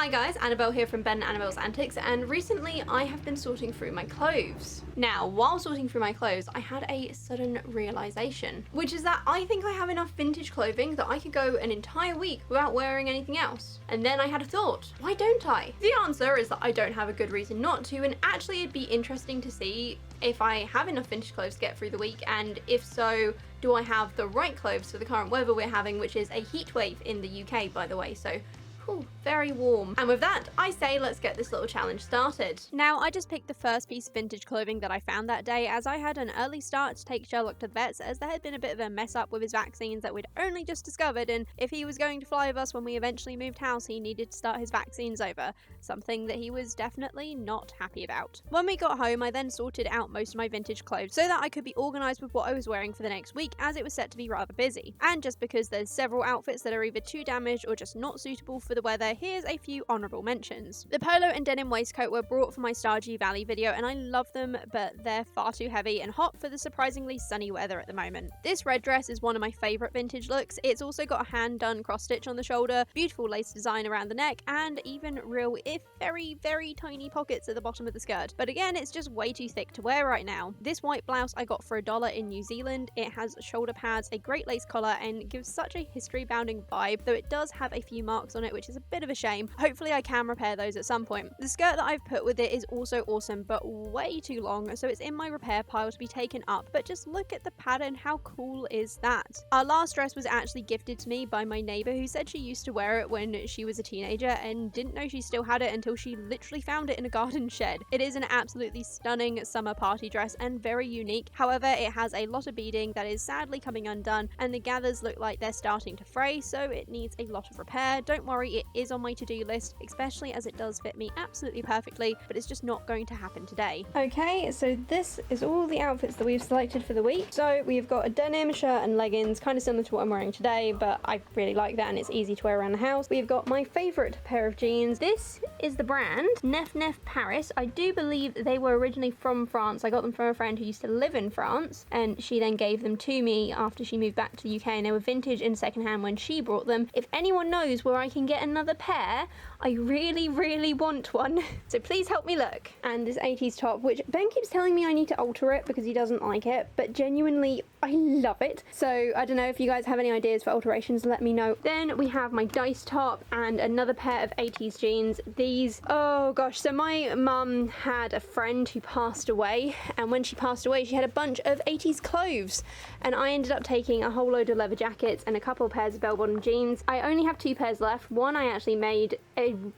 Hi guys, Annabelle here from Ben and Annabelle's Antics, and recently I have been sorting through my clothes. Now, while sorting through my clothes, I had a sudden realization, which is that I think I have enough vintage clothing that I could go an entire week without wearing anything else. And then I had a thought, why don't I? The answer is that I don't have a good reason not to, and actually it'd be interesting to see if I have enough vintage clothes to get through the week, and if so, do I have the right clothes for the current weather we're having, which is a heat wave in the UK, by the way, so ooh, very warm. And with that, I say let's get this little challenge started. Now, I just picked the first piece of vintage clothing that I found that day, as I had an early start to take Sherlock to the vets, as there had been a bit of a mess up with his vaccines that we'd only just discovered, and if he was going to fly with us when we eventually moved house, he needed to start his vaccines over, something that he was definitely not happy about. When we got home, I then sorted out most of my vintage clothes so that I could be organised with what I was wearing for the next week, as it was set to be rather busy. And just because there's several outfits that are either too damaged or just not suitable for the weather, here's a few honourable mentions. The polo and denim waistcoat were brought for my Stardew Valley video, and I love them, but they're far too heavy and hot for the surprisingly sunny weather at the moment. This red dress is one of my favourite vintage looks. It's also got a hand-done cross-stitch on the shoulder, beautiful lace design around the neck, and even real, if very tiny pockets at the bottom of the skirt. But again, it's just way too thick to wear right now. This white blouse I got for $1 in New Zealand. It has shoulder pads, a great lace collar, and gives such a history-bounding vibe, though it does have a few marks on it, which is a bit of a shame. Hopefully I can repair those at some point. The skirt that I've put with it is also awesome, but way too long, so it's in my repair pile to be taken up, but just look at the pattern, how cool is that? Our last dress was actually gifted to me by my neighbour, who said she used to wear it when she was a teenager and didn't know she still had it until she literally found it in a garden shed. It is an absolutely stunning summer party dress and very unique. However, it has a lot of beading that is sadly coming undone, and the gathers look like they're starting to fray, so it needs a lot of repair. Don't worry, it is on my to-do list, especially as it does fit me absolutely perfectly, but it's just not going to happen today. Okay, so this is all the outfits that we've selected for the week. So we've got a denim shirt and leggings, kind of similar to what I'm wearing today, but I really like that and it's easy to wear around the house. We've got my favourite pair of jeans. This is the brand Neuf Paris. I do believe they were originally from France. I got them from a friend who used to live in France, and she then gave them to me after she moved back to the UK, and they were vintage and secondhand when she brought them. If anyone knows where I can get another pair, I really want one, so please help me look. And this 80s top, which Ben keeps telling me I need to alter it because he doesn't like it, but genuinely I love it. So I don't know if you guys have any ideas for alterations, let me know. Then we have my dice top and another pair of 80s jeans. These, oh gosh, so my mum had a friend who passed away, and when she passed away she had a bunch of 80s clothes, and I ended up taking a whole load of leather jackets and a couple of pairs of bell-bottom jeans. I only have 2 pairs left. One I actually made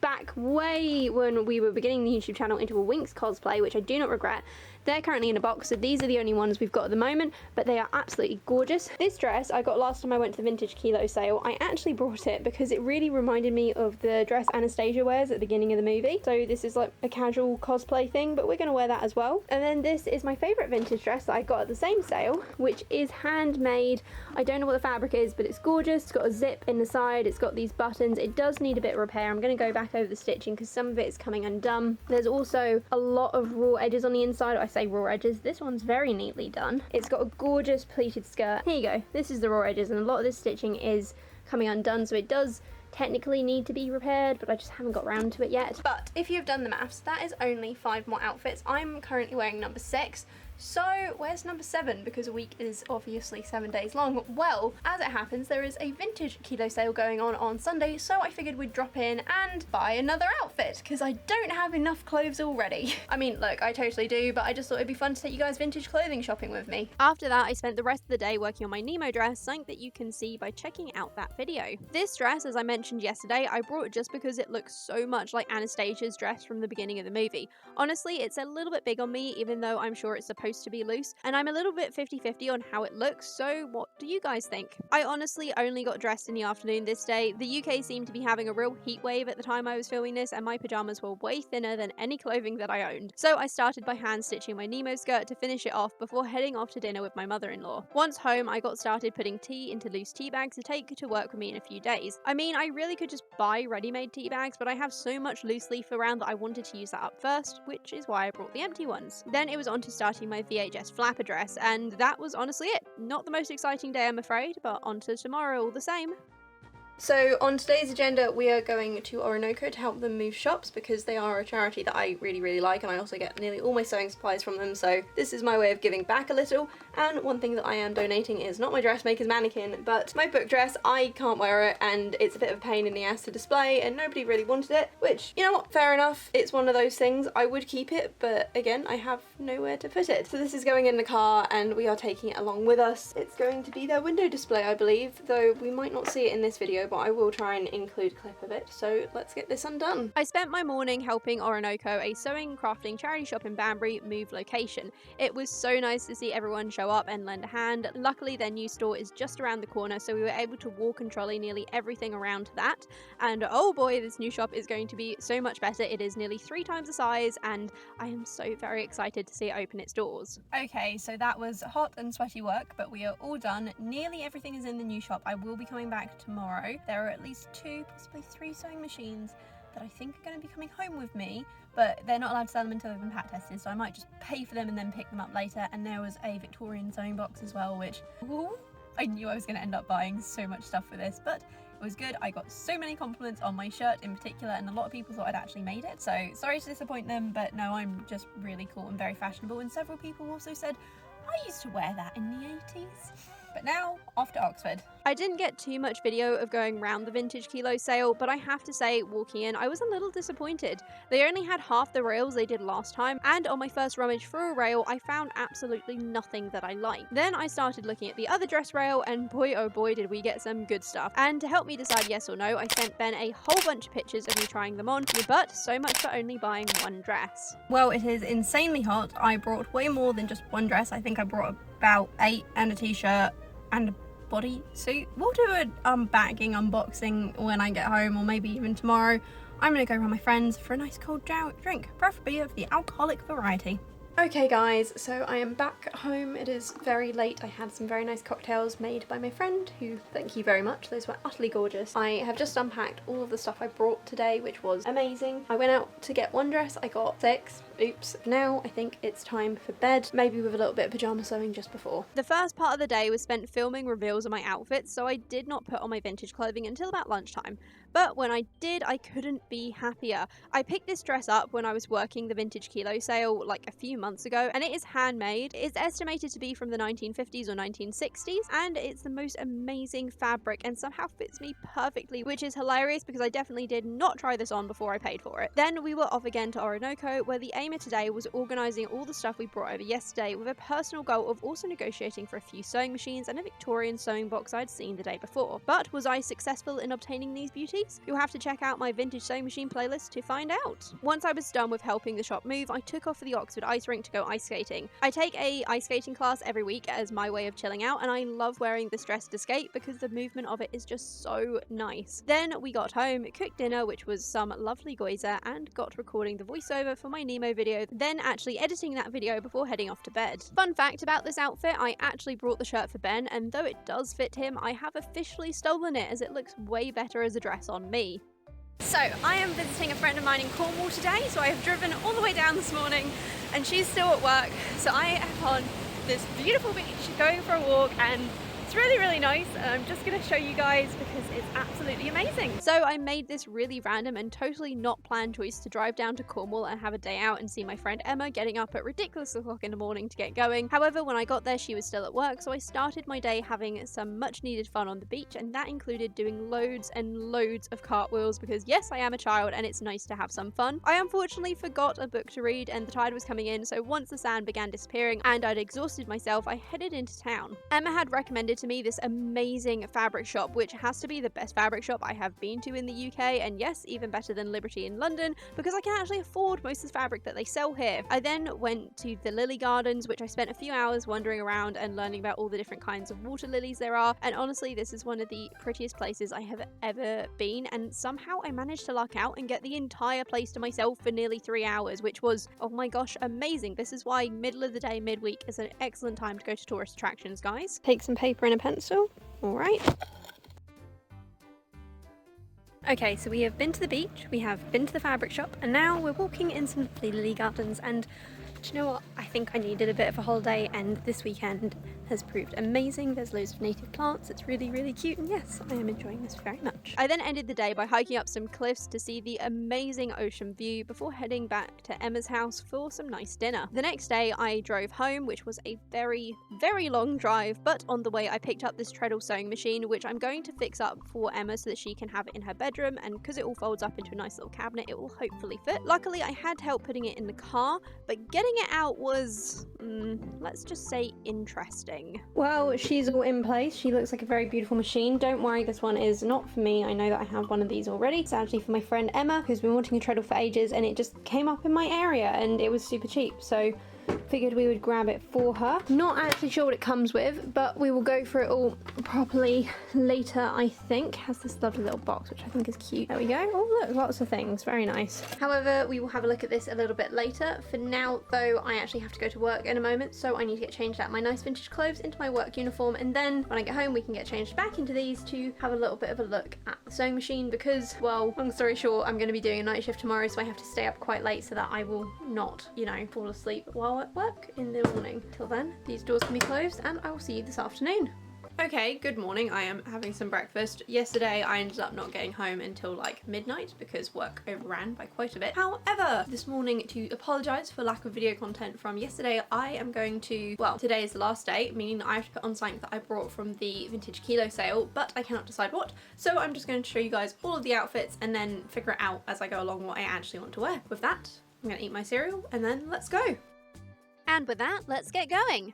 back way when we were beginning the YouTube channel into a Winx cosplay, which I do not regret. They're currently in a box, so these are the only ones we've got at the moment, but they are absolutely gorgeous. This dress I got last time I went to the Vintage Kilo sale. I actually brought it because it really reminded me of the dress Anastasia wears at the beginning of the movie. So this is like a casual cosplay thing, but we're going to wear that as well. And then this is my favourite vintage dress that I got at the same sale, which is handmade. I don't know what the fabric is, but it's gorgeous. It's got a zip in the side. It's got these buttons. It does need a bit of repair. I'm going to go back over the stitching because some of it is coming undone. There's also a lot of raw edges on the inside. I say raw edges. This one's very neatly done. It's got a gorgeous pleated skirt. Here you go. This is the raw edges, and a lot of this stitching is coming undone, so it does technically need to be repaired, but I just haven't got round to it yet. But if you've done the maths, that is only 5 more outfits. I'm currently wearing number 6. So where's number 7? Because a week is obviously 7 days long. Well, as it happens, there is a Vintage Kilo sale going on Sunday, so I figured we'd drop in and buy another outfit, because I don't have enough clothes already. I mean, look, I totally do, but I just thought it'd be fun to take you guys vintage clothing shopping with me. After that, I spent the rest of the day working on my Nemo dress, something that you can see by checking out that video. This dress, as I mentioned yesterday, I brought just because it looks so much like Anastasia's dress from the beginning of the movie. Honestly, it's a little bit big on me, even though I'm sure it's supposed to be loose, and I'm a little bit 50-50 on how it looks, so what do you guys think? I honestly only got dressed in the afternoon this day. The UK seemed to be having a real heat wave at the time I was filming this, and my pyjamas were way thinner than any clothing that I owned. So I started by hand stitching my Nemo skirt to finish it off before heading off to dinner with my mother-in-law. Once home, I got started putting tea into loose tea bags to take to work with me in a few days. I mean, I really could just buy ready-made tea bags, but I have so much loose leaf around that I wanted to use that up first, which is why I brought the empty ones. Then it was on to starting my VHS flapper dress, and that was honestly it. Not the most exciting day, I'm afraid, but on to tomorrow all the same. So on today's agenda we are going to Orinoco to help them move shops because they are a charity that I really like, and I also get nearly all my sewing supplies from them, so this is my way of giving back a little. And one thing that I am donating is not my dressmaker's mannequin but my book dress. I can't wear it and it's a bit of a pain in the ass to display and nobody really wanted it, which, you know what, fair enough. It's one of those things. I would keep it, but again I have nowhere to put it. So this is going in the car and we are taking it along with us. It's going to be their window display, I believe, though we might not see it in this video, but I will try and include a clip of it. So let's get this undone. I spent my morning helping Orinoco, a sewing crafting charity shop in Banbury, move location. It was so nice to see everyone show up and lend a hand. Luckily their new store is just around the corner, so we were able to walk and trolley nearly everything around to that. And oh boy, this new shop is going to be so much better. It is nearly 3 times the size and I am so very excited to see it open its doors. Okay, so that was hot and sweaty work, but we are all done. Nearly everything is in the new shop. I will be coming back tomorrow. There are at least 2, possibly 3 sewing machines that I think are going to be coming home with me, but they're not allowed to sell them until they've been pack tested, so I might just pay for them and then pick them up later. And there was a Victorian sewing box as well, which I knew I was going to end up buying so much stuff for this, but it was good. I got so many compliments on my shirt in particular, and a lot of people thought I'd actually made it, so sorry to disappoint them, but no, I'm just really cool and very fashionable. And several people also said, I used to wear that in the 80s. But now, off to Oxford. I didn't get too much video of going round the vintage kilo sale, but I have to say, walking in, I was a little disappointed. They only had half the rails they did last time, and on my first rummage through a rail, I found absolutely nothing that I liked. Then I started looking at the other dress rail, and boy oh boy did we get some good stuff. And to help me decide yes or no, I sent Ben a whole bunch of pictures of me trying them on, but so much for only buying one dress. Well, it is insanely hot. I brought way more than just one dress. I think I brought about 8 and a t-shirt and a bodysuit. We'll do a bagging unboxing when I get home, or maybe even tomorrow. I'm gonna go around my friends for a nice cold drink, preferably of the alcoholic variety. Okay guys, so I am back home. It is very late. I had some very nice cocktails made by my friend, who, thank you very much, those were utterly gorgeous. I have just unpacked all of the stuff I brought today, which was amazing. I went out to get one dress, I got 6. Oops. Now I think it's time for bed, maybe with a little bit of pyjama sewing just before. The first part of the day was spent filming reveals of my outfits, so I did not put on my vintage clothing until about lunchtime. But when I did, I couldn't be happier. I picked this dress up when I was working the vintage kilo sale like a few months ago, and it is handmade. It's estimated to be from the 1950s or 1960s, and it's the most amazing fabric and somehow fits me perfectly, which is hilarious because I definitely did not try this on before I paid for it. Then we were off again to Orinoco, where the aim of today was organising all the stuff we brought over yesterday, with a personal goal of also negotiating for a few sewing machines and a Victorian sewing box I'd seen the day before. But was I successful in obtaining these beauties? You'll have to check out my vintage sewing machine playlist to find out. Once I was done with helping the shop move, I took off for the Oxford ice rink to go ice skating. I take a ice skating class every week as my way of chilling out, and I love wearing this dress to skate because the movement of it is just so nice. Then we got home, cooked dinner, which was some lovely goiza, and got recording the voiceover for my Nemo video, then actually editing that video before heading off to bed. Fun fact about this outfit, I actually brought the shirt for Ben, and though it does fit him, I have officially stolen it as it looks way better as a dress on me. So I am visiting a friend of mine in Cornwall today, so I have driven all the way down this morning and she's still at work, so I am on this beautiful beach going for a walk, and it's really nice, and I'm just going to show you guys because it's absolutely amazing. So I made this really random and totally not planned choice to drive down to Cornwall and have a day out and see my friend Emma getting up at ridiculous o'clock in the morning to get going. However, when I got there she was still at work, so I started my day having some much needed fun on the beach, and that included doing loads and loads of cartwheels because yes, I am a child and it's nice to have some fun. I unfortunately forgot a book to read and the tide was coming in, so once the sand began disappearing and I'd exhausted myself, I headed into town. Emma had recommended to me this amazing fabric shop, which has to be the best fabric shop I have been to in the UK, and yes, even better than Liberty in London because I can actually afford most of the fabric that they sell here. I then went to the lily gardens, which I spent a few hours wandering around and learning about all the different kinds of water lilies there are, and honestly this is one of the prettiest places I have ever been, and somehow I managed to luck out and get the entire place to myself for nearly 3 hours, which was, oh my gosh, amazing. This is why middle of the day, midweek is an excellent time to go to tourist attractions, guys. Take some paper and a pencil. Alright. Okay, so we have been to the beach, we have been to the fabric shop, and now we're walking in some lily gardens, and do you know what? I think I needed a bit of a holiday, and this weekend has proved amazing. There's loads of native plants. It's really, really cute. And yes, I am enjoying this very much. I then ended the day by hiking up some cliffs to see the amazing ocean view before heading back to Emma's house for some nice dinner. The next day I drove home, which was a very, very long drive, but on the way I picked up this treadle sewing machine, which I'm going to fix up for Emma so that she can have it in her bedroom, and because it all folds up into a nice little cabinet, it will hopefully fit. Luckily I had help putting it in the car, but getting it out was, let's just say, interesting. Well, she's all in place. She looks like a very beautiful machine. Don't worry, this one is not for me. I know that I have one of these already. It's actually for my friend Emma, who's been wanting a treadle for ages, and it just came up in my area and it was super cheap, so figured we would grab it for her. Not actually sure what it comes with, but we will go through it all properly later, I think. Has this lovely little box, which I think is cute. There we go. Oh look, lots of things. Very nice. However, we will have a look at this a little bit later. For now, though, I actually have to go to work in a moment, so I need to get changed out of my nice vintage clothes into my work uniform, and then when I get home we can get changed back into these to have a little bit of a look at the sewing machine because, well, long story short, I'm going to be doing a night shift tomorrow, so I have to stay up quite late so that I will not, you know, fall asleep while at work in the morning. Till then, these doors can be closed and I will see you this afternoon. Okay, good morning. I am having some breakfast. Yesterday I ended up not getting home until like midnight because work overran by quite a bit. However, this morning, to apologise for lack of video content from yesterday, I am going to, well, today is the last day, meaning that I have to put on something that I brought from the vintage kilo sale, but I cannot decide what. So I'm just going to show you guys all of the outfits and then figure it out as I go along what I actually want to wear. With that, I'm going to eat my cereal and then let's go. And with that, let's get going.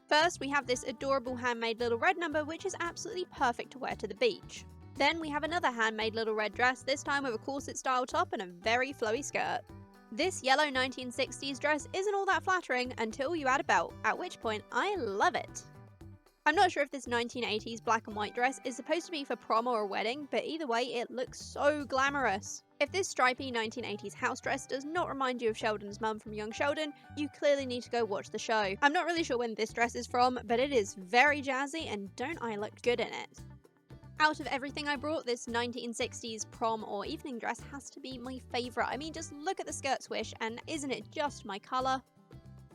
First, we have this adorable handmade little red number, which is absolutely perfect to wear to the beach. Then we have another handmade little red dress, this time with a corset style top and a very flowy skirt. This yellow 1960s dress isn't all that flattering until you add a belt, at which point I love it. I'm not sure if this 1980s black and white dress is supposed to be for prom or a wedding, but either way it looks so glamorous. If this stripy 1980s house dress does not remind you of Sheldon's mum from Young Sheldon, you clearly need to go watch the show. I'm not really sure when this dress is from, but it is very jazzy and don't I look good in it. Out of everything I brought, this 1960s prom or evening dress has to be my favourite. I mean, just look at the skirt swish and isn't it just my colour?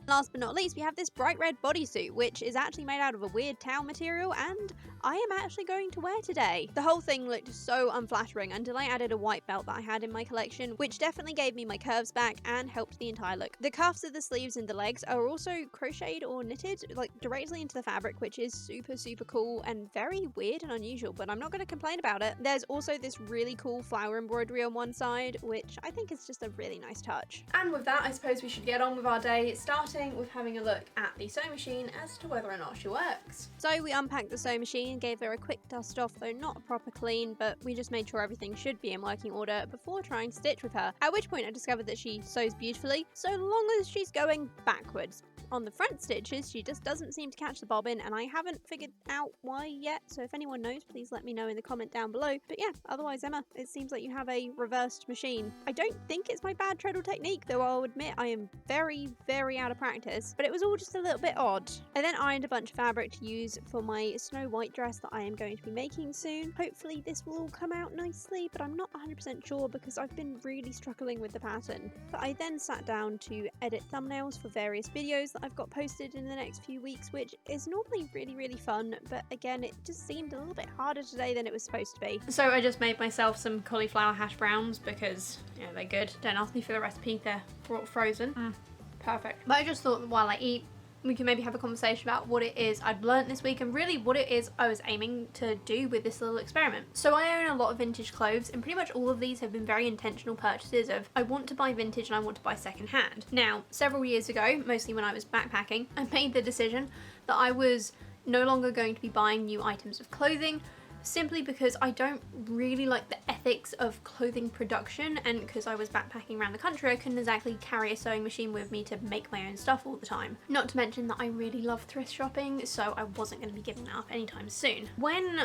Last but not least, we have this bright red bodysuit, which is actually made out of a weird towel material, and I am actually going to wear today. The whole thing looked so unflattering until I added a white belt that I had in my collection, which definitely gave me my curves back and helped the entire look. The cuffs of the sleeves and the legs are also crocheted or knitted, like directly into the fabric, which is super, super cool and very weird and unusual, but I'm not going to complain about it. There's also this really cool flower embroidery on one side, which I think is just a really nice touch. And with that, I suppose we should get on with our day, starting with having a look at the sewing machine as to whether or not she works. So we unpacked the sewing machine, gave her a quick dust off, though not a proper clean, but we just made sure everything should be in working order before trying to stitch with her, at which point I discovered that she sews beautifully so long as she's going backwards. On the front stitches, she just doesn't seem to catch the bobbin, and I haven't figured out why yet, so if anyone knows, please let me know in the comment down below. But yeah, otherwise, Emma, it seems like you have a reversed machine. I don't think it's my bad treadle technique, though I'll admit I am very, very out of practice, but it was all just a little bit odd. I then ironed a bunch of fabric to use for my snow white dress that I am going to be making soon. Hopefully this will all come out nicely, but I'm not 100% sure because I've been really struggling with the pattern. But I then sat down to edit thumbnails for various videos that I've got posted in the next few weeks, which is normally really, really fun, but again, it just seemed a little bit harder today than it was supposed to be. So I just made myself some cauliflower hash browns because, yeah, they're good. Don't ask me for the recipe, they're frozen. Perfect. But I just thought that while I eat, we can maybe have a conversation about what it is I've learnt this week and really what it is I was aiming to do with this little experiment. So I own a lot of vintage clothes and pretty much all of these have been very intentional purchases of I want to buy vintage and I want to buy second hand. Now, several years ago, mostly when I was backpacking, I made the decision that I was no longer going to be buying new items of clothing simply because I don't really like the ethics of clothing production, and because I was backpacking around the country I couldn't exactly carry a sewing machine with me to make my own stuff all the time. Not to mention that I really love thrift shopping, so I wasn't going to be giving that up anytime soon. When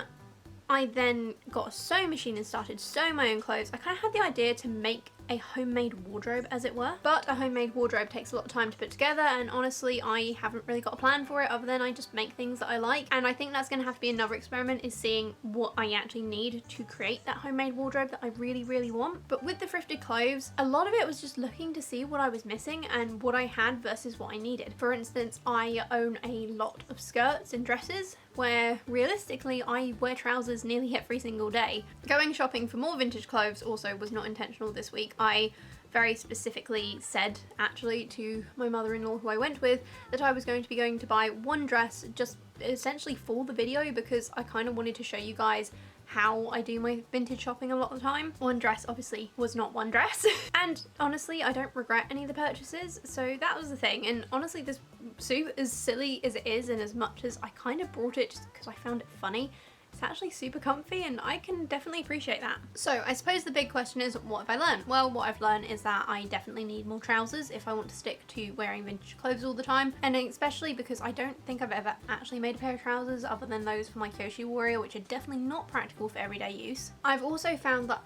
I then got a sewing machine and started sewing my own clothes, I kind of had the idea to make a homemade wardrobe, as it were. But a homemade wardrobe takes a lot of time to put together, and honestly I haven't really got a plan for it other than I just make things that I like. And I think that's going to have to be another experiment, is seeing what I actually need to create that homemade wardrobe that I really want. But with the thrifted clothes, a lot of it was just looking to see what I was missing and what I had versus what I needed. For instance, I own a lot of skirts and dresses where realistically I wear trousers nearly every single day. Going shopping for more vintage clothes also was not intentional this week. I very specifically said actually to my mother-in-law, who I went with, that I was going to buy one dress just essentially for the video, because I kind of wanted to show you guys how I do my vintage shopping a lot of the time. One dress obviously was not one dress. And honestly, I don't regret any of the purchases, so that was the thing. And honestly, this suit, as silly as it is, and as much as I kind of brought it just because I found it funny, it's actually super comfy, and I can definitely appreciate that. So I suppose the big question is, what have I learned? Well, what I've learned is that I definitely need more trousers if I want to stick to wearing vintage clothes all the time, and especially because I don't think I've ever actually made a pair of trousers other than those for my Kyoshi Warrior, which are definitely not practical for everyday use. I've also found that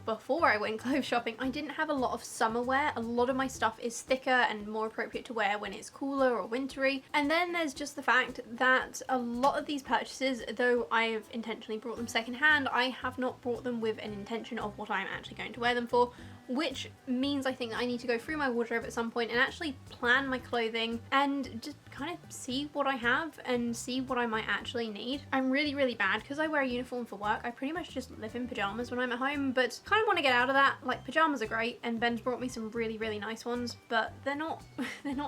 before I went clothes shopping, I didn't have a lot of summer wear. A lot of my stuff is thicker and more appropriate to wear when it's cooler or wintry. And then there's just the fact that a lot of these purchases, though I've intentionally brought them secondhand, I have not brought them with an intention of what I'm actually going to wear them for, which means I think that I need to go through my wardrobe at some point and actually plan my clothing and just kind of see what I have and see what I might actually need. I'm really bad because I wear a uniform for work. I pretty much just live in pajamas when I'm at home, but kind of want to get out of that. Like, pajamas are great, and Ben's brought me some really nice ones, but they're not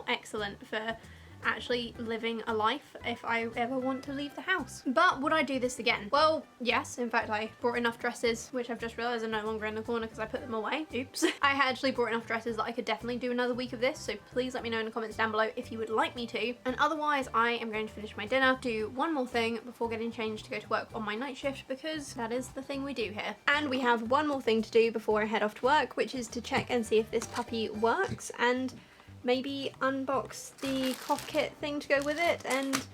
excellent for actually living a life if I ever want to leave the house. But would I do this again? Well, yes. In fact, I brought enough dresses, which I've just realised are no longer in the corner because I put them away. Oops. I had actually brought enough dresses that I could definitely do another week of this, so please let me know in the comments down below if you would like me to. And otherwise, I am going to finish my dinner, do one more thing before getting changed to go to work on my night shift, because that is the thing we do here. And we have one more thing to do before I head off to work, which is to check and see if this puppy works, and maybe unbox the cough kit thing to go with it, and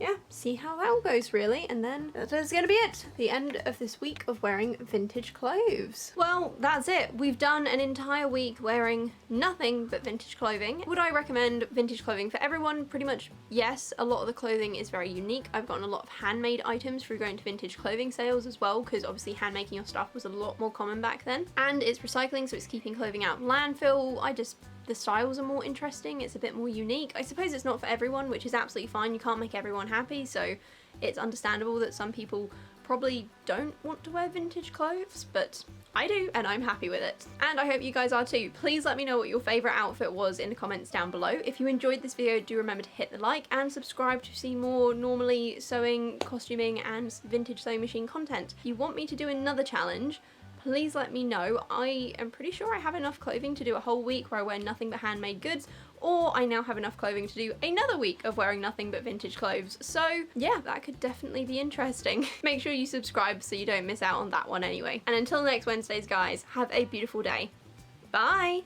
yeah, see how that all goes really. And then that is gonna be it. The end of this week of wearing vintage clothes. Well, that's it. We've done an entire week wearing nothing but vintage clothing. Would I recommend vintage clothing for everyone? Pretty much yes. A lot of the clothing is very unique. I've gotten a lot of handmade items through going to vintage clothing sales as well, because obviously hand making your stuff was a lot more common back then. And it's recycling, so it's keeping clothing out of landfill. The styles are more interesting, it's a bit more unique. I suppose it's not for everyone, which is absolutely fine. You can't make everyone happy, so it's understandable that some people probably don't want to wear vintage clothes, but I do, and I'm happy with it. And I hope you guys are too. Please let me know what your favourite outfit was in the comments down below. If you enjoyed this video, do remember to hit the like and subscribe to see more normally sewing, costuming, and vintage sewing machine content. If you want me to do another challenge, please let me know. I am pretty sure I have enough clothing to do a whole week where I wear nothing but handmade goods, or I now have enough clothing to do another week of wearing nothing but vintage clothes. So yeah, that could definitely be interesting. Make sure you subscribe so you don't miss out on that one anyway. And until next Wednesdays, guys, have a beautiful day. Bye!